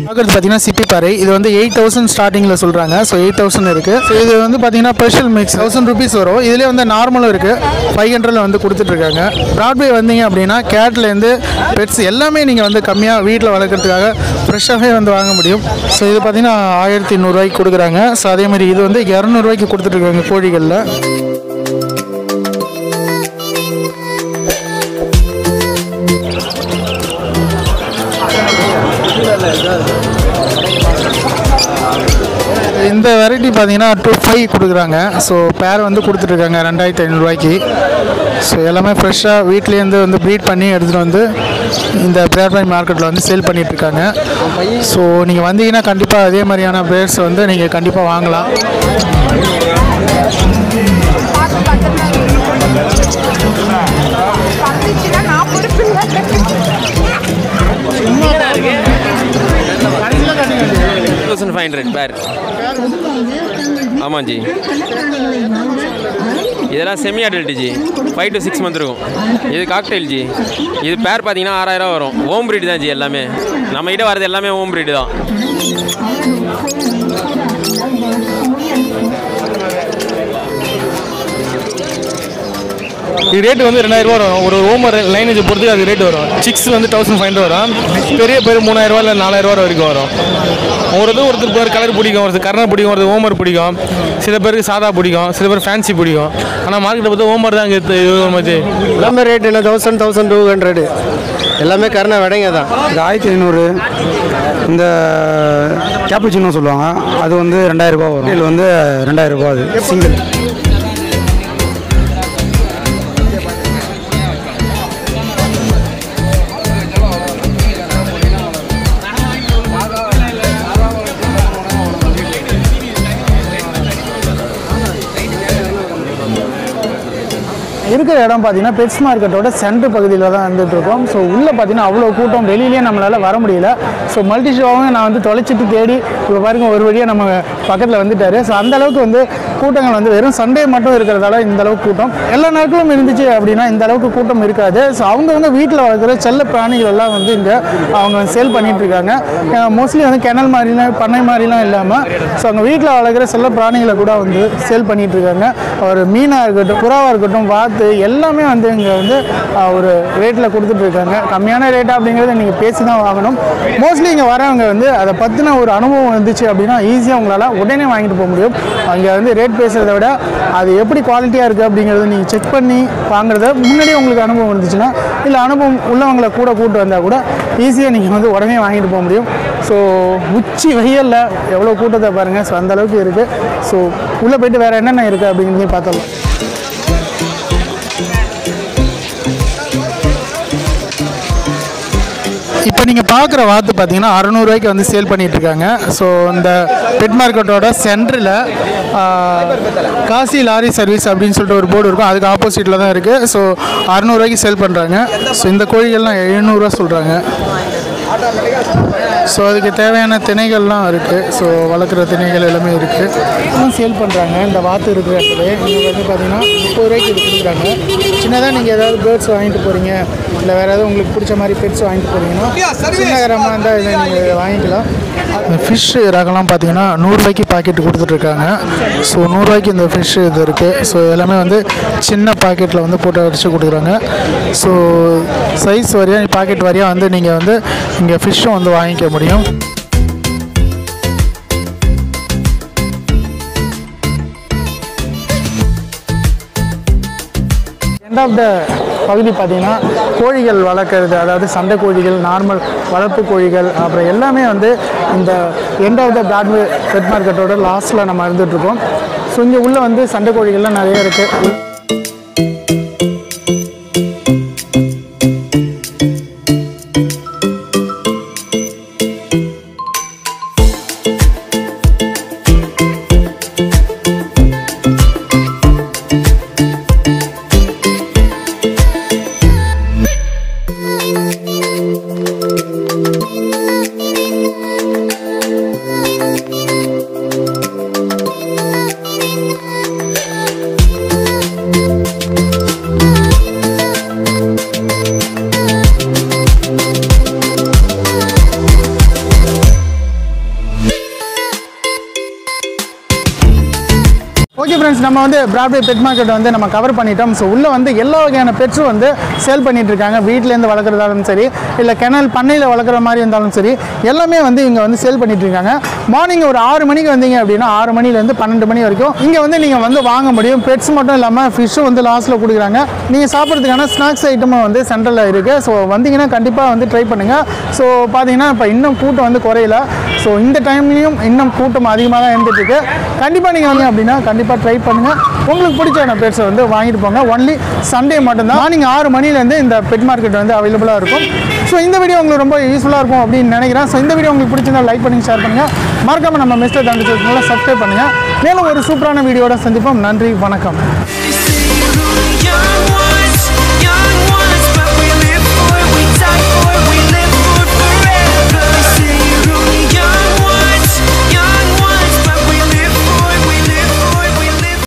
பார்க்குறது பார்த்தீங்கன்னா சிப்பி பாறை. இது வந்து 8000 ஸ்டார்டிங்கில் சொல்கிறாங்க. ஸோ 8000 இருக்குது. ஸோ இது வந்து பார்த்தீங்கன்னா ஸ்பெஷல் மிக்ஸ் 1000 rupees வரும். இதிலே வந்து நார்மலும் இருக்குது, 500 வந்து கொடுத்துட்ருக்காங்க. பிராட்வே வந்தீங்க அப்படின்னா கேட்லேருந்து பெட்ஸ் எல்லாமே நீங்கள் வந்து கம்மியாக வீட்டில் வளர்க்குறதுக்காக ஃப்ரெஷ்ஷாகவே வந்து வாங்க முடியும். ஸோ இது பார்த்தீங்கன்னா 1200 ரூபாய்க்கு கொடுக்குறாங்க. ஸோ அதேமாதிரி இது வந்து 200 ரூபாய்க்கு கொடுத்துட்ருக்காங்க கோழிகளில். இந்த வெரைட்டி பார்த்தீங்கன்னா 2.5 கொடுக்குறாங்க. ஸோ பேர் வந்து கொடுத்துட்ருக்காங்க 2500 ரூபாய்க்கு. ஸோ எல்லாமே ஃப்ரெஷ்ஷாக வீட்லேருந்து வந்து ப்ரீட் பண்ணி எடுத்துகிட்டு வந்து இந்த பிராட்வே மார்க்கெட்டில் வந்து சேல் பண்ணிகிட்ருக்காங்க. ஸோ நீங்கள் வந்தீங்கன்னா கண்டிப்பாக அதே மாதிரியான பேர்ஸ் வந்து நீங்கள் கண்டிப்பாக வாங்கலாம். பேர் ஆமாம் ஜி, இதெல்லாம் semi adult G, 5 to 6 months இருக்கும். இது காக்டெயில் ஜி. இது பேர் பார்த்தீங்கன்னா 6000 வரும். ஹோம் ப்ரீடு தான் ஜி. எல்லாமே நம்மகிட்ட வரது எல்லாமே ஹோம் ப்ரீடு தான். இது ரேட்டு வந்து 2000 ரூபா வரும். ஒரு ஹோமர் லைனேஜ் பொறுத்து அது ரேட் வரும். சிக்ஸ் வந்து 1500 வரும். பெரிய பேர் 3000 ரூபா இல்லை 4000 ரூபா வரைக்கும் வரும். ஒருத்தர் பேர் கலர் பிடிக்கும், ஒருத்தர் கர்னர் பிடிக்கும், ஒருத்தர் ஹோமர் பிடிக்கும், சில பேருக்கு சாதா பிடிக்கும், சில பேர் ஃபேன்சி பிடிக்கும். ஆனால் மார்க்கெட்டை பார்த்து ஹோமர் தான் இங்கே எல்லாமே ரேட் என்ன 1000, 1200 எல்லாமே கர்னர் விடைங்க தான். இது 1500. இந்த கேப்புச்சினோ சொல்லுவாங்க, அது வந்து 2000 ரூபா வரும். இது வந்து 2000 ரூபா அது சிங்கிள். இருக்கிற இடம் பார்த்தீங்கன்னா பெட்ஸ் மார்க்கெட்டோட சென்டர் பகுதியில் தான் இருந்துகிட்ருக்கோம். ஸோ உள்ளே பார்த்தீங்கன்னா அவ்வளோ கூட்டம், வெளியிலேயே நம்மளால் வர முடியல. ஸோ மல்டி ஷோவும் நான் வந்து தொலைச்சிட்டு தேடி இப்போ பாருங்க ஒரு வழியாக நம்ம பக்கத்தில் வந்துட்டார். ஸோ அந்தளவுக்கு வந்து கூட்டங்கள் வந்து வெறும் சண்டே மட்டும் இருக்கிறதால இந்த அளவுக்கு கூட்டம். எல்லா நாட்களும் இருந்துச்சு அப்படின்னா இந்த அளவுக்கு கூட்டம் இருக்காது. ஸோ அவங்கவுங்க வீட்டில் வளர்க்குற செல்ல பிராணிகள் எல்லாம் வந்து இங்கே அவங்க சேல் பண்ணிகிட்ருக்காங்க. மோஸ்ட்லி வந்து கிணல் மாதிரிலாம் பண்ணை மாதிரிலாம் இல்லாமல் ஸோ அவங்க வீட்டில் வளர்க்குற செல்ல பிராணிகளை கூட வந்து சேல் பண்ணிகிட்ருக்காங்க. ஒரு மீனாக இருக்கட்டும், புறாவாக இருக்கட்டும், வாத்து எல்லாமே வந்து இங்கே வந்து ஒரு ரேட்டில் கொடுத்துட்ருக்காங்க. கம்மியான ரேட்டாக அப்படிங்கிறத நீங்கள் பேசி தான் வாங்கணும். மோஸ்ட்லி இங்கே வரவங்க வந்து அதை பற்றின ஒரு அனுபவம் இருந்துச்சு அப்படின்னா ஈஸியாக உங்களால் உடனே வாங்கிட்டு போக முடியும். அங்கே வந்து ரேட் பேசுகிறத விட அது எப்படி குவாலிட்டியாக இருக்குது அப்படிங்கிறத நீங்கள் செக் பண்ணி வாங்குறத முன்னாடியே உங்களுக்கு அனுபவம் இருந்துச்சுன்னா, இல்லை அனுபவம் உள்ளவங்களை கூட கூப்பிட்டு வந்தால் கூட ஈஸியாக நீங்கள் வந்து உடனே வாங்கிட்டு போக முடியும். ஸோ உச்சி வெயிலில் எவ்வளோ கூட்டத்தை பாருங்கள். ஸோ அந்தளவுக்கு இருக்குது. ஸோ உள்ளே போய்ட்டு வேறு என்னென்ன இருக்குது அப்படிங்கிறதையும் பார்த்தலாம். இப்போ நீங்கள் பார்க்குற வாத்து பார்த்தீங்கன்னா 600 ரூபாய்க்கு வந்து சேல் பண்ணிகிட்ருக்காங்க. ஸோ இந்த பெட் மார்க்கெட்டோட சென்டரில் காசி லாரி சர்வீஸ் அப்படின்னு சொல்லிட்டு ஒரு போர்டு இருக்கும், அதுக்கு ஆப்போசிட்டில் தான் இருக்குது. ஸோ 600 ரூபாய்க்கு சேல் பண்ணுறாங்க. ஸோ இந்த கோழிகள்லாம் 700 ரூபா சொல்கிறாங்க. ஸோ அதுக்கு தேவையான திணைகள்லாம் இருக்குது. ஸோ வளர்க்குற திணைகள் எல்லாமே இருக்குது, இன்னும் சேல் பண்ணுறாங்க. இந்த வாத்து இருக்கிற இடத்துல நீங்கள் வந்து பார்த்தீங்கன்னா 30 ரூபாய்க்கு இது கொடுக்குறாங்க. சின்னதாக நீங்கள் ஏதாவது பேர்ட்ஸ் வாங்கிட்டு போகிறீங்க, இல்லை வேறு ஏதாவது உங்களுக்கு பிடிச்ச மாதிரி பெட்ஸ் வாங்கிட்டு போகிறீங்கன்னா சின்னகரமாக இருந்தால் இதை நீங்கள் வாங்கிக்கலாம். ஃபிஷ் ரகம்லாம் பார்த்தீங்கன்னா 100 ரூபாய்க்கு பாக்கெட் கொடுத்துட்ருக்காங்க. ஸோ 100 ரூபாய்க்கு இந்த ஃபிஷ் இது இருக்குது. ஸோ எல்லாமே வந்து சின்ன பாக்கெட்டில் வந்து போட்டு அடித்து கொடுக்குறாங்க. ஸோ சைஸ் வரையாக பாக்கெட் வரையாக வந்து நீங்கள் வந்து இங்கே ஃபிஷ்ஷும் வந்து வாங்கிக்க முடியும். எண்ட் ஆஃப் த பகுதி பார்த்திங்கன்னா கோழிகள் வளர்க்குறது, அதாவது சண்டை கோழிகள், நார்மல் வளர்ப்பு கோழிகள், அப்புறம் எல்லாமே வந்து இந்த எண்ட் ஆஃப் த பிராட்வே பெட் மார்க்கெட்டோட லாஸ்ட்டில் நம்ம இருந்துகிட்ருக்கோம். ஸோ இங்கே உள்ளே வந்து சண்டை கோழிகள்லாம் நிறைய இருக்குது. ஓகே ஃப்ரெண்ட்ஸ், நம்ம வந்து பிராட்வே பெட் மார்க்கெட் வந்து நம்ம கவர் பண்ணிட்டோம். ஸோ உள்ளே வந்து எல்லா வகையான பெட்ஸும் வந்து சேல் பண்ணிட்டு இருக்காங்க. வீட்டிலேருந்து வளர்க்குறதாலும் சரி, இல்லை கிணல் பண்ணையில் வளர்க்குற மாதிரி இருந்தாலும் சரி, எல்லாமே வந்து இங்கே வந்து சேல் பண்ணிட்டு இருக்காங்க. மார்னிங் ஒரு 6 மணிக்கு வந்தீங்க அப்படின்னா 6 மணிலேருந்து 12 மணி வரைக்கும் இங்கே வந்து நீங்கள் வந்து வாங்க முடியும். பெட்ஸ் மட்டும் இல்லாமல் ஃபிஷ்ஷும் வந்து லாஸ்ட்டில் கொடுக்குறாங்க. நீங்கள் சாப்பிட்றதுக்கான ஸ்நாக்ஸ் ஐட்டமும் வந்து சென்டரில் இருக்குது. ஸோ வந்தீங்கன்னா கண்டிப்பாக வந்து ட்ரை பண்ணுங்கள். ஸோ பார்த்தீங்கன்னா இப்போ இன்னும் கூட்டம் வந்து குறையல. ஸோ இந்த டைம்லேயும் இன்னும் கூட்டம் அதிகமாக தான் இருந்துகிட்ருக்கு. கண்டிப்பாக நீங்கள் வந்து அப்படின்னா கண்டிப்பாக ட்ரை பண்ணுங்கள். உங்களுக்கு பிடிச்ச பெட்ஸை வந்து வாங்கிட்டு போங்க. ஒன்லி சண்டே மட்டும்தான் மார்னிங் 6 மணிலேருந்து இந்த பெட் மார்க்கெட் வந்து அவைலபிளாக இருக்கும். ஸோ இந்த வீடியோ உங்களுக்கு ரொம்ப யூஸ்ஃபுல்லாக இருக்கும் அப்படின்னு நினைக்கிறேன். ஸோ இந்த வீடியோ உங்களுக்கு பிடிச்சிருந்தா லைக் பண்ணி ஷேர் பண்ணுங்கள். மறக்காமல் நம்ம மிஸ்டர் தண்டு சேனலை சப்ஸ்கிரைப் பண்ணுங்கள். மேலும் ஒரு சூப்பரான வீடியோட சந்திப்போம். நன்றி, வணக்கம்.